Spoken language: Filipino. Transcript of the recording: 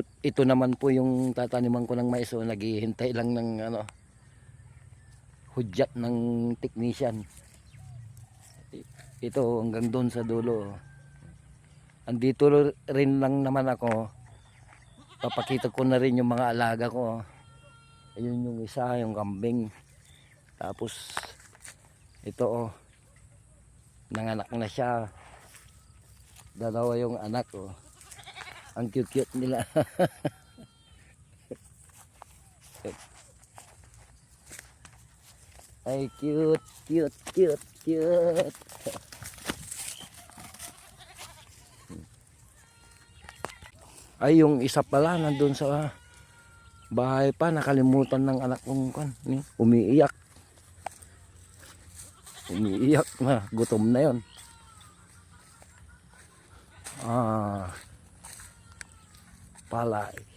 Ito naman po yung tataniman ko ng mais. So, naghihintay lang ng hudyat ng technician. Ito hanggang doon sa dulo. Andito rin lang naman ako. Papakita ko na rin yung mga alaga ko. Ayun yung isa, yung kambing. Tapos ito nanganak na siya. Dalawa yung anak Ang cute nila. Ay cute. Ay yung isa pala nandun sa bahay pa, nakalimutan ng anak kong umiiyak na, gutom na yon. Palay.